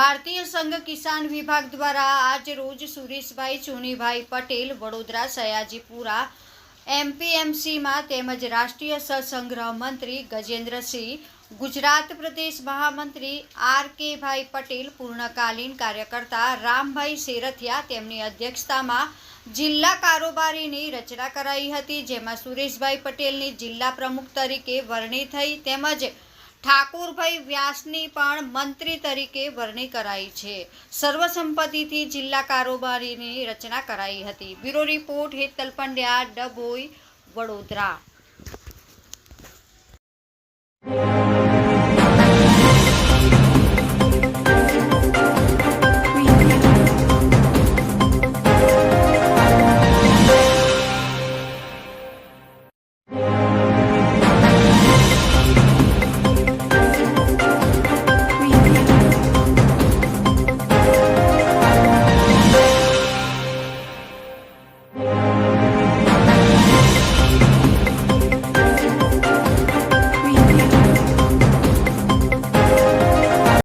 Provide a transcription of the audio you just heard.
ભારતીય સંઘ કિસાન વિભાગ દ્વારા આજ રોજ સુરેશભાઈ ચુનીભાઈ પટેલ વડોદરા સયાજીપુરા એમપીએમસીમાં તેમજ રાષ્ટ્રીય સહસંગ્રહ મંત્રી ગજેન્દ્રસિંહ, ગુજરાત પ્રદેશ મહામંત્રી આર.કે.ભાઈ પટેલ, પૂર્ણકાલીન કાર્યકર્તા રામભાઈ શેરથિયા તેમની અધ્યક્ષતામાં જિલ્લા કારોબારીની રચના કરાઈ હતી, જેમાં સુરેશભાઈ પટેલની જિલ્લા પ્રમુખ તરીકે વરણી થઈ તેમજ ઠાકુરભાઈ વ્યાસની પણ મંત્રી તરીકે વરણી કરાઈ છે. સર્વસંમતિથી જિલ્લા કારોબારીની રચના કરાઈ હતી. Bureau report Hetal Pandya, Dabhoi, Vadodara.